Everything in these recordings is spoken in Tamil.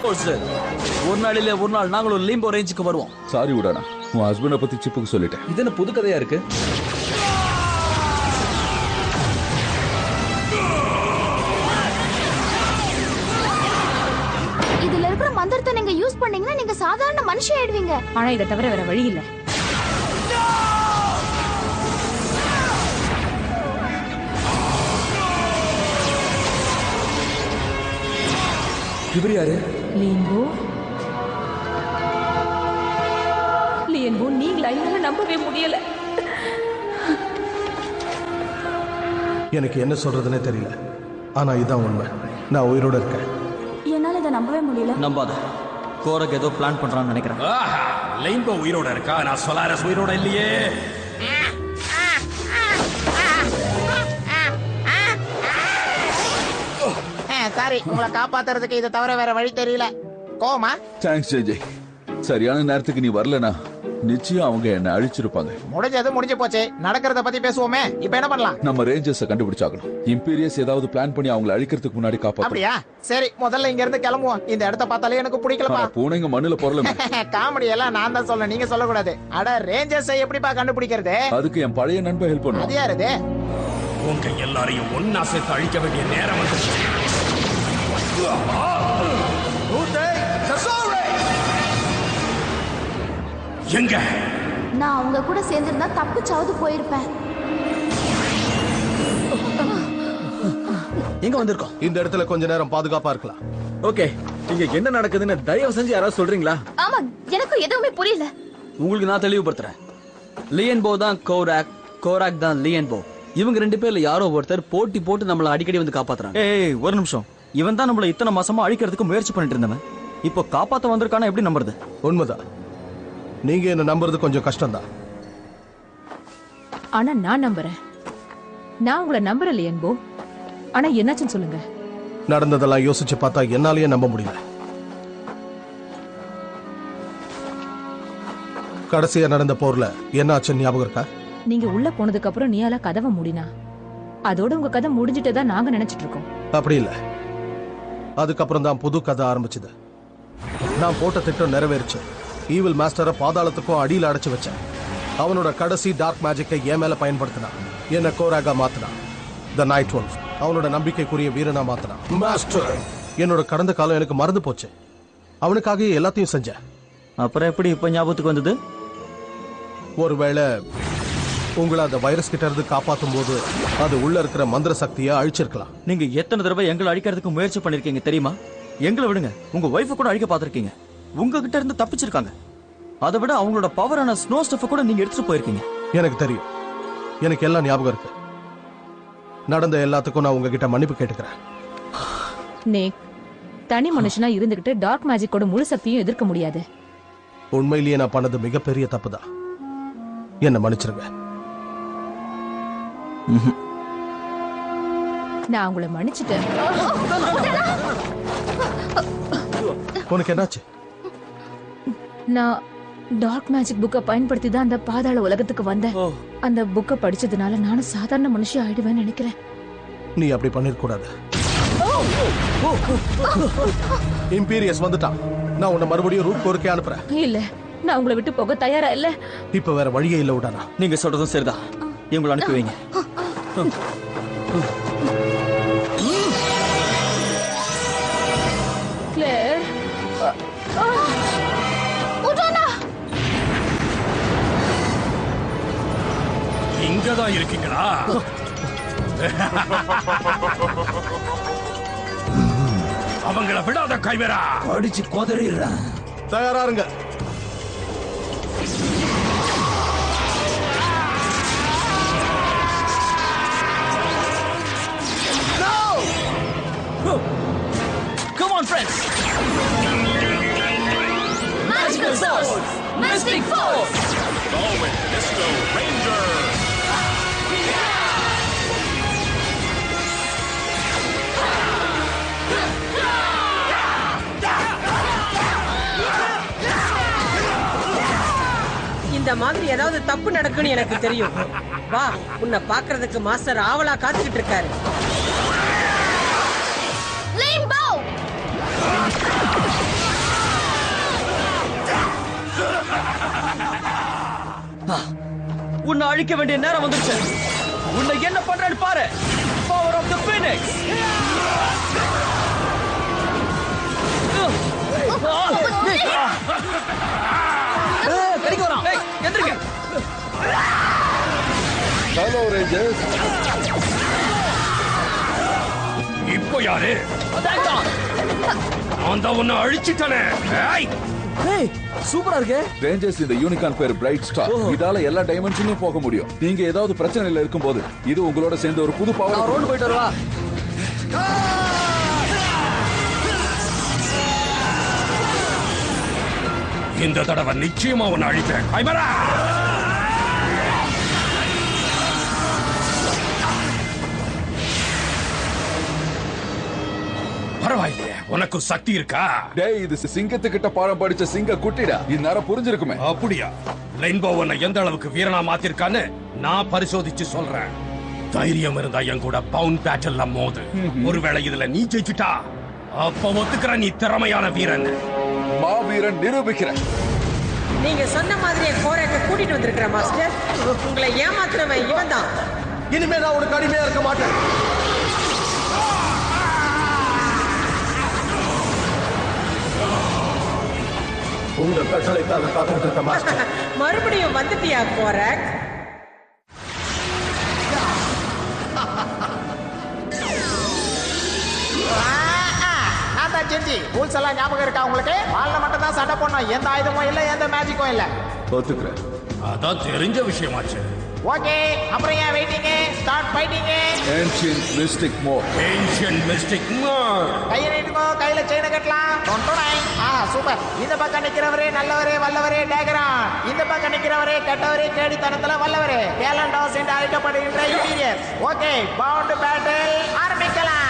ஒரு நாள் நாங்களும் லிம்போ ரேஞ்சுக்கு வருவோம். சாரி உடானா, உன் ஹஸ்பண்ட பத்தி சிப்புக்கு சொல்லிட்டேன். இது என்ன புது கதையா இருக்கு? இதுல இருக்கிற மந்திரத்தை நீங்க யூஸ் பண்ணீங்கன்னா நீங்க சாதாரண மனுஷன் ஆயிடுவீங்க. ஆனா இதை தவிர வேற வழி இல்ல. இவர் யாரு? லிம்போ நீங்களா? என்னால நம்பவே முடியல. எனக்கு என்ன சொல்றதுன்னே தெரியல. ஆனா இதான் உண்மை. நான் உயிரோட இருக்கேன். என்னால இதை நம்பவே முடியல. நம்பாத. கோரக் ஏதோ பிளான் பண்றான்னு நினைக்கிறேன். லிம்போ உயிரோட இருக்கா, நான் சொலாரஸ் உயிரோட இல்லையே. சாரி, உங்களை காப்பாத்துறதுக்கு இதை தவிர வேற வழி தெரியல. கோமா? தேங்க்ஸ் ஜெய். சரியான நேரத்துக்கு நீ வரலனா நிச்சயம் அவங்க என்ன அழிச்சிருப்பாங்க. முடிஞ்சது முடிஞ்சு போச்சு. நடக்கிறத பத்தி பேசுவோமே. இப்ப என்ன பண்ணலாம்? நம்ம ரேஞ்சர்ஸ கண்டுபிடிச்சாகணும். இம்பீரியஸ் ஏதாவது பிளான் பண்ணி அவங்களை அழிக்கிறதுக்கு முன்னாடி காப்பாத்து. அப்படியா? சரி, முதல்ல இங்க இருந்து கிளம்புவோம். இந்த இடத்த பார்த்தாலே எனக்கு பிடிக்கலப்பா. பூனைங்க மண்ணுல பொறலமே. காமெடி எல்லாம் நான் தான் சொல்ல, நீங்க சொல்லக்கூடாது. அட, ரேஞ்சர்ஸை எப்படிப்பா கண்டுபிடிக்கிறது? அதுக்கு என் பழைய நண்பன் ஹெல்ப் பண்ணுவான். அது யாரு? உங்க எல்லாரையும் ஒன்னா சேர்த்து அழிக்க வேண்டிய நேரம் வந்துருச்சு. எங்க? நான் அவங்க கூட சேர்ந்திருந்தா தப்பிச்சாவது போயிருப்பேன். எங்க வந்திருக்கோம்? இந்த இடத்துல கொஞ்ச நேரம் பாதுகாப்பா இருக்கலாம். ஓகே, இங்க என்ன நடக்குதுன்னு தயவு செஞ்சு யாராவது சொல்றீங்களா? ஆமா, எனக்கு எதுவுமே புரியல. உங்களுக்கு நான் தெளிவுபடுத்துறேன். லியன்போ தான் கோராக், கோராக் தான் லியன்போ. இவங்க ரெண்டு பேர்ல யாரோ ஒருத்தர் போட்டி போட்டு நம்மள அடிக்கடி வந்து காப்பாத்துறாங்க. ஏய், ஒரு நிமிஷம். இவன் தான் நம்மள இத்தனை மாசமா அழிக்கிறதுக்கு முயற்சி பண்ணிட்டு இருந்தவன். இப்போ காப்பாத்த வந்திருக்கானா? எப்படி நம்புறது? உண்மைதான். நீங்க என்ன நம்புறது கொஞ்சம் கஷ்டம்தான். ஆனா நான் நம்புறேன். நான் உங்களை நம்புறேன் லியன்போ. ஆனா என்னாச்சுன்னு சொல்லுங்க. நடந்ததெல்லாம் யோசிச்சு பார்த்தா என்னாலேயே நம்ப முடியல. கடைசியா நடந்த போர்ல என்ன ஆச்சு ஞாபகம் இருக்கா? நீங்க உள்ள போனதுக்கு அப்புறம் நீயால கதவை மூடினா அதோட உங்க கதை முடிஞ்சிட்டதா நாங்க நினைச்சிட்டு இருக்கோம். அப்படி இல்ல. அதுக்கப்புறம் தான் புது கதை ஆரம்பிச்சது. நான் போட்ட திட்டம் நிறைவேறிச்சு. ஈவில் மாஸ்டரை பாதாளத்துக்கும் அடியில் அடைச்சு வச்சேன். அவனோட கடைசி டார்க் மேஜிக்கை என் மேல பயன்படுத்தினான். என்ன கோராகா மாத்தினான். த நைட் வொல்ஃப் அவனோட நம்பிக்கைக்குரிய வீரனா மாத்தினான். மாஸ்டர், என்னோட கடந்த காலம் எனக்கு மறந்து போச்சு. அவனுக்காக எல்லாத்தையும் செஞ்சேன். அப்புறம் எப்படி இப்ப ஞாபகத்துக்கு வந்தது? ஒருவேளை உங்களை அந்த வைரஸ் கிட்ட இருந்து காப்பாத்தும் போது அது உள்ள இருக்கிற மந்திர சக்தியை அழிச்சிருக்கலாம். நீங்க எத்தனை தடவை எங்களை அழிக்கிறதுக்கு முயற்சி பண்ணிருக்கீங்க தெரியுமா? எங்களை விடுங்க, உங்க ஒய்ஃபை கூட அழிக்க பாத்திருக்கீங்க. உங்ககிட்ட இருந்து தப்பிச்சிருக்காங்க. அதை விட அவங்களோட பவரான ஸ்னோ ஸ்டஃப் கூட நீங்க எடுத்துட்டு போயிருக்கீங்க. எனக்கு தெரியும். எனக்கு எல்லாம் ஞாபகம் இருக்கு. நடந்த எல்லாத்துக்கும் நான் உங்ககிட்ட மன்னிப்பு கேட்டுக்கிறேன். நேக், தனி மனுஷனா இருந்துகிட்டு டார்க் மேஜிக்கோட முழு சக்தியும் எதிர்க்க முடியாது. உண்மையிலேயே நான் பண்ணது மிகப்பெரிய தப்புதான். என்ன மன்னிச்சிருங்க. நான் உங்களை மன்னிச்சிட்டேன். உனக்கு என்னாச்சு? நான் டார்க் மேஜிக் புக்கை பயன்படுத்தி தான் அந்த பாதாள உலகத்துக்கு வந்தேன். அந்த புக்கை படிச்சதுனால நானும் சாதாரண மனுஷி ஆயிடுவேன்னு நினைக்கிறேன். நீ அப்படி பண்ணிருக்க கூடாது. இம்பீரியஸ் வந்துட்டான். நான் உன்னை மறுபடியும் ரூட் கோருக்கே அனுப்புறேன். இல்ல, நான் உங்களை விட்டு போக தயாரா இல்ல. இப்ப வேற வழியே இல்ல விடானா. நீங்க சொல்றதும் சரிதான். இவங்களை அனுப்பி வைங்க. கிளேர், இங்கதான் இருக்கீங்களா? அவங்கள விடாத கைவேரா. அடிச்சு கொதறிடுறேன். தயாரா இருங்க. Come on, friends. Magical Source, Mystic Force. Going Disco Ranger. இந்த மாதிரி ஏதாவது தப்பு நடக்குன்னு எனக்கு தெரியும். வா, உன்னை பாக்குறதுக்கு மாஸ்டர் ஆவலா காத்துக்கிட்டு இருக்காரு. உன்னை அழிக்க வேண்டிய நேரம் வந்துருச்சு. உன்னை என்ன பண்றேன்னு பாரு. Power of the Phoenix. கடிக்க வரான். ஏய் எந்திரிங்க. Hello rangers. இப்போ யாரு? Attack on. அந்த உன்னை அழிச்சிட்டனே. ஏய் ஏய் சூப்பரா இருக்கு. ரேஞ்சர்ஸ், இந்த யூனிகார்ன் பேர் பிரைட் ஸ்டார். இதால எல்லா டைமென்ஷன்லயும் போக முடியும். நீங்க ஏதாவது பிரச்சனையில இருக்கும்போது இது உங்களோட சேர்ந்து ஒரு புது பவர். ரோடு போயிட்டு வருவா. இந்த தடவை நிச்சயமா உன்னை அழிக்கிறேன். ஐமரா! பரவாயில்லையே, உனக்கு சக்தி இருக்கா? டேய், இது சிங்கத்துக்கிட்ட பாடம் படிச்ச சிங்க குட்டிடா. இந்நேரம் புரிஞ்சிருக்குமே. அப்படியா? ரெயின்போ உன்னை எந்த அளவுக்கு வீரனா மாத்திருக்கான்னு நான் பரிசோதிச்சு சொல்றேன். தைரியம் இருந்தா என் கூட பவுண்ட் பேட்டல்ல மோது. ஒருவேளை இதுல நீ ஜெயிச்சுட்டா அப்ப ஒத்துக்கிற நீ திறமையான வீரன். மாவீரன் நிரூபிக்கிறேன். நீங்க சொன்ன மாதிரியே கோரக்க கூட்டிட்டு வந்திருக்கிற மாஸ்டர். உங்களை ஏமாத்துறவன் இவன் தான். இனிமே நான் உனக்கு அடிமையா இருக்க மாட்டேன். உங்க கட்டளைக்காக காத்துட்டு இருக்க மாஸ்டர். மறுபடியும் வந்துட்டியா கோரக்? ஜென்ஜி ரூல்ஸ் எல்லாம் ஞாபகம் இருக்கா உங்களுக்கு? வால்ல மட்டும் தான் சண்டை போடணும். எந்த ஆயுதமும் இல்ல, எந்த மேஜிக்கும் இல்ல. ஒத்துக்கிறேன். அதான் தெரிஞ்ச விஷயமாச்சு. ஓகே, அப்புறம் ஏன் waiting? Start fighting. Ancient mystic mode. Ancient mystic mode. கையை நீட்டுக்கோ, கையில செயினை கட்டலாம். சூப்பர். இந்த பக்கம் நிக்கிறவரே நல்லவரே வல்லவரே டேகரான். இந்த பக்கம் நிக்கிறவரே கெட்டவரே கேடித்தனத்துல வல்லவரே கேலண்டாஸ் என்று அழைக்கப்படுகின்ற இன்டீரியர்ஸ். ஓகே, பவுண்ட் பேட்டில் ஆரம்பிக்கலாம்.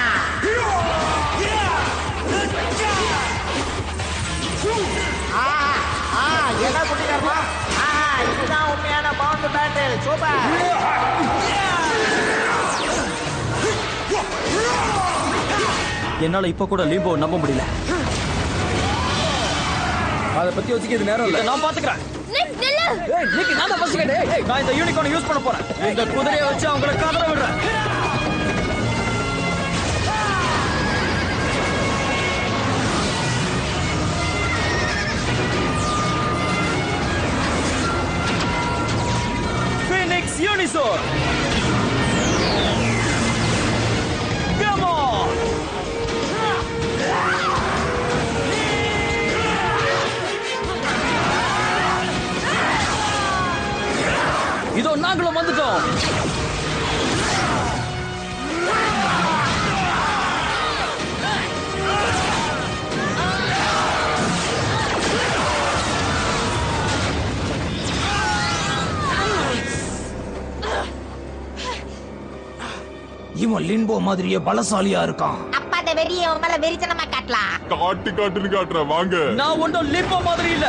என்ன குட்டிக்காரமா? இதுதான் உண்மையான பவுண்ட் பேட்டில். சூப்பர். என்னால இப்ப கூட லீபோ நம்ப முடியல. அத பத்தி யோசிக்க இது நேரம் இல்ல. நான் பாத்துக்கிறேன். ஏய் நிக்கி, நான் தான் ஃபர்ஸ்ட் கேட். ஏய் நான் இந்த யூனிகார்னை யூஸ் பண்ண போறேன். இந்த குதிரையை வச்சு அவங்கள கதற விடுறேன். ஃபீனிக்ஸ் யூனிசோர். Come on. இதோ நாங்களும் வந்துட்டோம். இவன் லின்போ மாதிரியே பலசாலியா இருக்கான். அப்பா அந்த வெறியை உன் மேல வெறித்தனமா காட்டலாம். காட்டுன்னு காட்டுறேன் வாங்க. நான் ஒன்றும் லிம்போ மாதிரி இல்ல.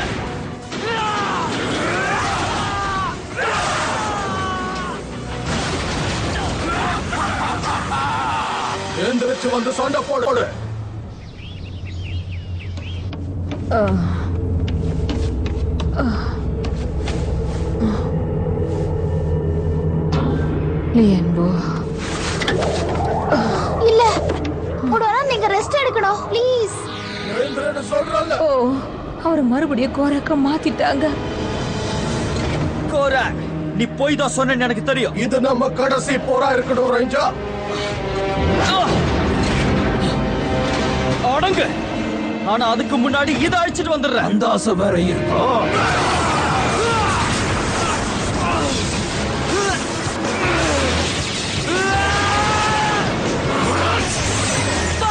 எந்திரிச்சு வந்து சண்டை போடு. லியன்போ. இல்ல, உடனே நீங்க ரெஸ்ட் எடுக்கணும் ப்ளீஸ். ஓ, அவர் மறுபடியும் கோரக்க மாத்திட்டாங்க. கோராக், நீ போய் தான் சொன்னேன்னு எனக்கு தெரியும். இது நம்ம கடைசி போரா இருக்கணும் ரேஞ்சா. அடங்கு. ஆனா அதுக்கு முன்னாடி இதை அழிச்சிட்டு வந்துடுறேன். அந்த ஆசை வேற இருக்கா?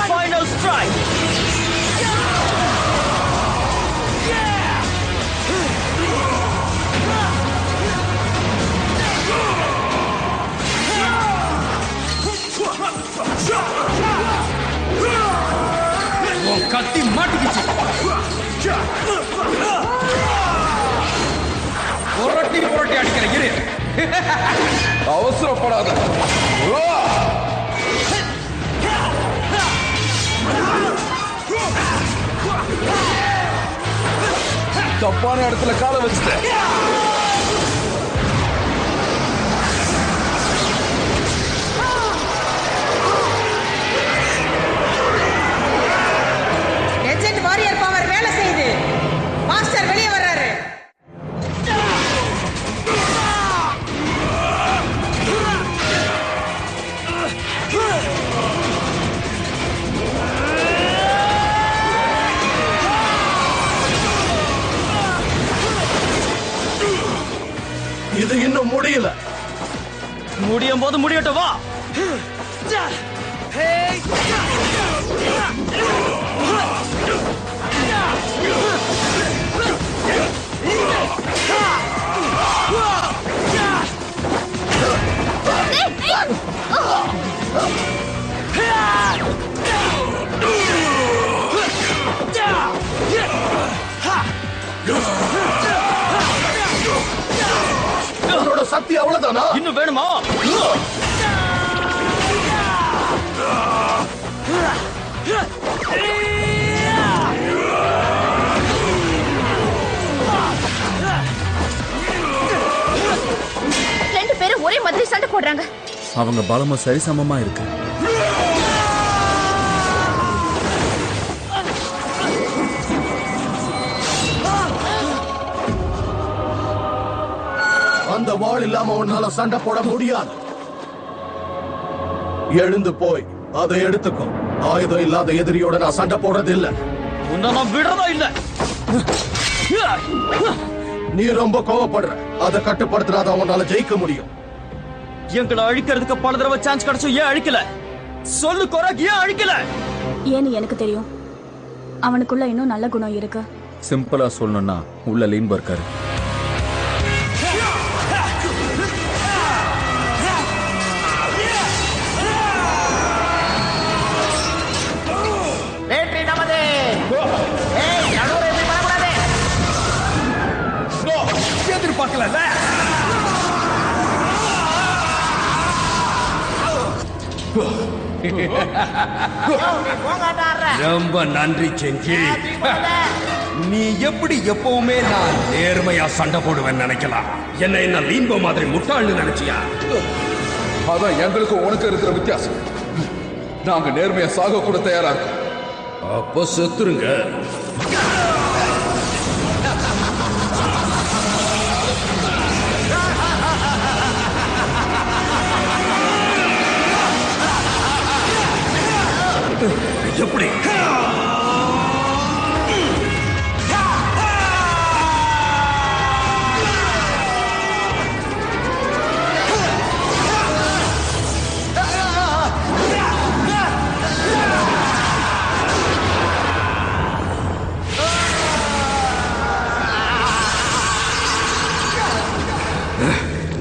Final strike. உன் கத்தி மாட்டிக்கிச்சு. புரட்டி புரட்டி அடிக்கிற இரு. அவசரப்படாத. தப்பான இடத்துல காலை வச்சுட்டேன். இன்னும் முடியல. முடியும் போது முடியட்டும், வா. உன்னோட சக்தி அவ்வளவுதானா? இன்னும் வேணுமா? ரெண்டு பேரும் ஒரே மாதிரி சண்டை போடுறாங்க. அவங்க பலமும் சரிசமமா இருக்கு. அந்த வாள் இல்லாம உன்னால சண்டை போட முடியாது. எழுந்து போய் அதை எடுத்துக்கோ. ஆயுதம் இல்லாத எதிரியோட நான் சண்டை போடுறது இல்ல. உன்னை நான் விடுறதா இல்ல. நீ ரொம்ப கோவப்படுற. அதை கட்டுப்படுத்தினாதான் உன்னால ஜெயிக்க முடியும். எங்களை அழிக்கிறதுக்கு பல தடவை சான்ஸ் கிடைச்சும் ஏன் அழிக்கல? சொல்லு கோராக், ஏன் அழிக்கல? ஏன்னு எனக்கு தெரியும். அவனுக்குள்ள இன்னும் நல்ல குணம் இருக்கு. சிம்பிளா சொல்லணும்னா உள்ள லீன்போ இருக்காரு. வெற்றி நமது. ஏய், நடுவுல இப்படி பண்ணக்கூடாது. எதிர்பார்க்கல. ரொம்ப நன்றி செஞ்சி. நீ எப்படி எப்பவுமே நான் நேர்மையா சண்டை போடுவேன் நினைக்கலாம். என்ன லீன்போ மாதிரி முட்டாள்னு நினைச்சியா? அதான் எங்களுக்கு உனக்கு இருக்கிற வித்தியாசம். நாங்க நேர்மையா சாக கூட தயாரா இருக்கோம். அப்போ செத்துருங்க. எப்படி?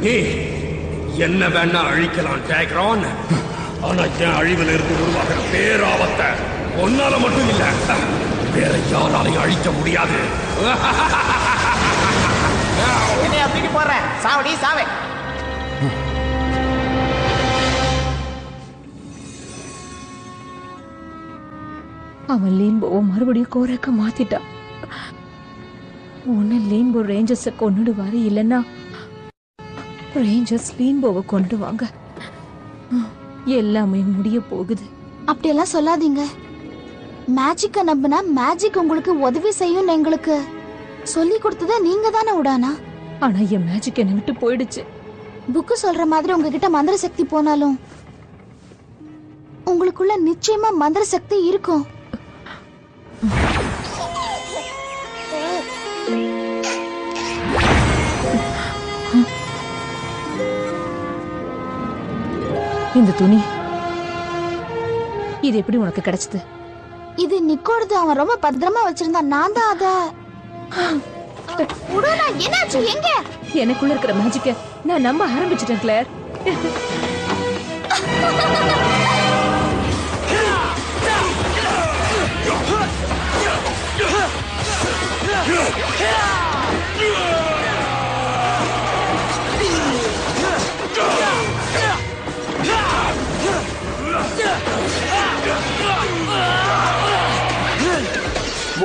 நீ என்ன வேணா அழிக்கலாம் டேக்ரான். ஆனா என் அழிவில் இருந்து உருவாகிற பேராபத்தை ஒன்னால மட்டும் இல்ல, வேற யாராலையும் அழிக்க முடியாது. என்னைய தூக்கி போடுறேன். சாவடி சாவே. அவன் லீன்போவை மறுபடியும் கோராக்க மாத்திட்டான். ஒன்னு லீன்போ ரேஞ்சர்ஸ கொன்னுடுவாரு, இல்லைன்னா ரேஞ்சர்ஸ் லீன்போவை கொன்னுடுவாங்க. எல்லாமே முடிய போகுது. அப்படியெல்லாம் சொல்லாதீங்க. மேஜிக்க நம்பினா மேஜிக் உங்களுக்கு உதவி செய்யும் எங்களுக்கு சொல்லி கொடுத்ததே நீங்க தானே உடானா. ஆனா என் மேஜிக் என்னை விட்டு போயிடுச்சு. புக்கு சொல்ற மாதிரி உங்ககிட்ட மந்திர சக்தி போனாலும் உங்களுக்குள்ள நிச்சயமா மந்திர சக்தி இருக்கும். இந்த துணி இது எப்படி உனக்கு கிடைச்சது? இது நிக்கோடது. அவன் ரொம்ப பத்திரமா வச்சிருந்தான். நான் தான் அத உடனே. என்னாச்சு? எங்க? எனக்குள்ள இருக்கிற மேஜிக்க நான் நம்ப ஆரம்பிச்சிட்டேன் கிளேர்.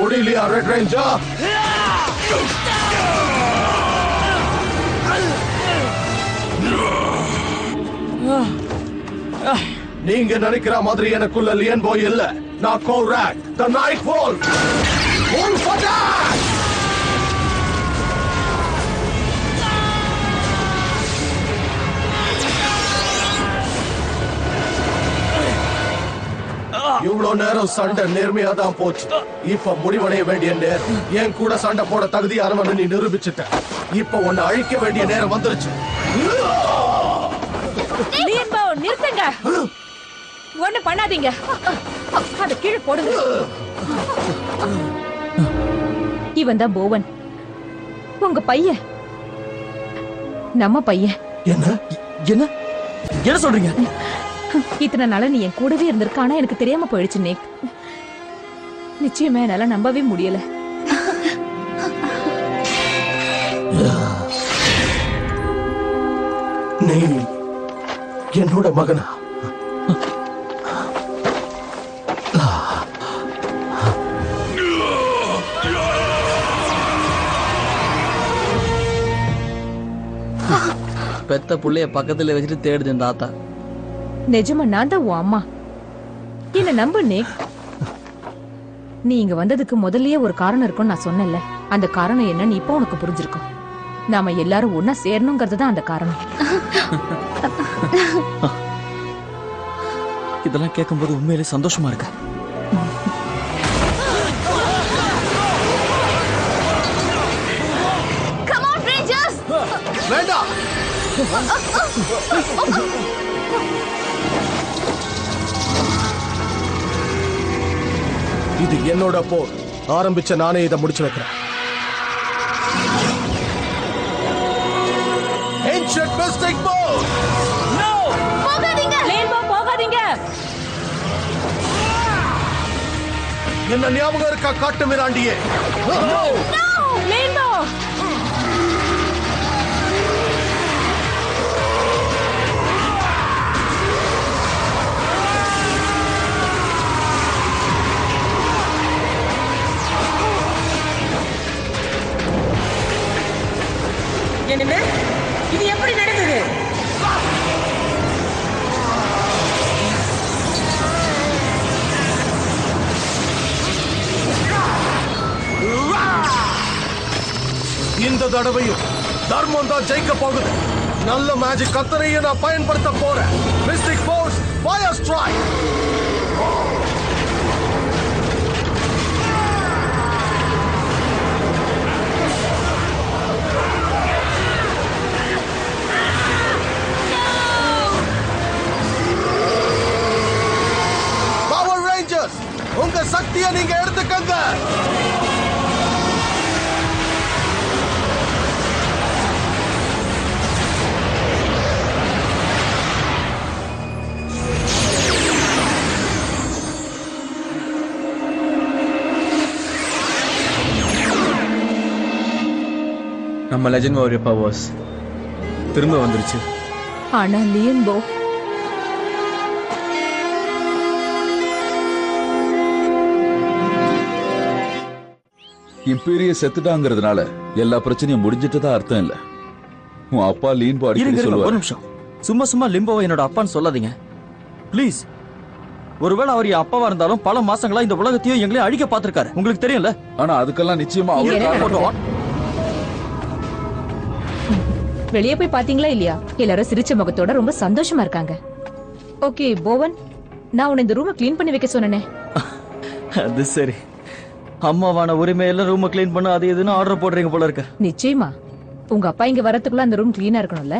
முடியலையா ரெட் ரேஞ்சர்? நீங்க நினைக்கிற மாதிரி எனக்குள்ள லியன் போய் இல்ல. நான் கோராக், தி நைட் வோல்ஃப். Wolf attack! இவ்வளவு நேரம் சண்டை நேர்மையா தான் போச்சு. இப்ப முடிவடைய வேண்டிய நேரம். என் கூட சண்டை போட தகுதியானவன் நீ நிரூபிச்சுட்ட. இப்ப உன்னை அழிக்க வேண்டிய நேரம் வந்துருச்சு. லியன்போ, நிறுத்துங்க. ஒண்ணு பண்ணாதீங்க. அத கீழே போடுங்க. இவன் தான் போவன், உங்க பையன். நம்ம பையன். என்ன என்ன என்ன சொல்றீங்க? இத்தனை நாள நீ என் கூடவே இருந்திருக்க, ஆனா எனக்கு தெரியாம போயிடுச்சு நேக். நிச்சயமா என்னால நம்பவே முடியல. நீ என்னோட மகனா? பெத்த புள்ளைய பக்கத்துல வச்சுட்டு தேடுது இந்த ஆத்தா. நிஜமா நான் தான் உன் அம்மா. என்ன நம்பு நேக். நீ இங்க வந்ததுக்கு முதல்லயே ஒரு காரணம் இருக்கும்னு நான் சொன்னேன்ல. அந்த காரணம் என்னன்னு இப்ப உனக்கு புரிஞ்சிருக்கும். நாம எல்லாரும் ஒன்னா சேரணுங்கிறது தான் அந்த காரணம். இதெல்லாம் கேட்கும்போது உண்மையிலே சந்தோஷமா இருக்கு. வேண்டாம். இது என்னோட போர். ஆரம்பிச்ச நானே இதை முடிச்சு வைக்கிறேன். Ancient Mystic Bow! போகாதீங்க லியன்போ, போகாதீங்க. என்ன ஞாபகம் இருக்கா காட்டு மிராண்டியே? லியன்போ, என்ன இது எப்படி நடந்தது? இந்த தடவையும் தர்மம் தான் ஜெயிக்க போகுது. நல்ல மேஜிக் கத்தனையும் நான் பயன்படுத்த போறேன். Mystic force fire strike. Power Rangers, உங்க சக்தியை நீங்க எடுத்துக்கங்க. நம்ம லெஜண்ட் வாரியர் பவர்ஸ் திரும்ப வந்துருச்சு. ஆனா லியன்போ, இம்பீரியஸ் செத்துட்டாங்கிறதுனால எல்லா பிரச்சனையும் முடிஞ்சிட்டதா அர்த்தம் இல்ல. உன் அப்பா லியன்போ அடிக்கடி ஒரு சொல்லுவாரு. நிமிஷம், சும்மா சும்மா லிம்போவை என்னோட அப்பான்னு சொல்லாதீங்க ப்ளீஸ். ஒருவேளை அவர் என் அப்பாவா இருந்தாலும் பல மாசங்களா இந்த உலகத்தையும் எங்களையும் அழிக்க பார்த்திருக்காரு. உங்களுக்கு தெரியல. ஆனா அதுக்கெல்லாம் நிச்சயமா இங்க அவர் என்ன காரணம். நடக்குது? வெளியே போய் பாத்தீங்களா இல்லையா? எல்லாரும் சிரிச்ச முகத்தோட ரொம்ப சந்தோஷமா இருக்காங்க. ஓகே போவன், நான் உன்னை இந்த ரூமை க்ளீன் பண்ணி வைக்க சொன்னேனே. அது சரி, அம்மாவான உரிமையில ரூமை க்ளீன் பண்ண அது எதுன்னு ஆர்டர் போடுறீங்க போல இருக்கு. நிச்சயமா உங்க அப்பா இங்க வரதுக்குள்ள அந்த ரூம் க்ளீனா இருக்கணும்ல.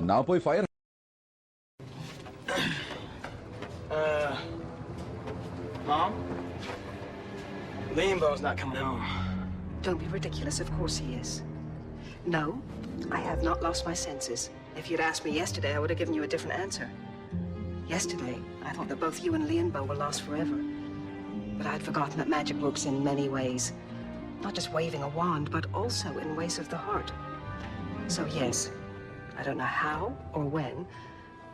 நான் போய் fire. Mom? Liambo's not coming home. Don't be ridiculous, of course he is. No, I have not lost my senses. If you'd asked me yesterday, I would have given you a different answer. Yesterday, I thought that both you and Lianbo were lost forever. But I'd forgotten that magic works in many ways. Not just waving a wand, but also in ways of the heart. So yes, I don't know how or when,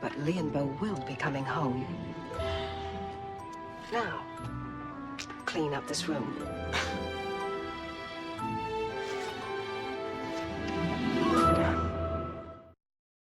but Lianbo will be coming home. Now, clean up this room.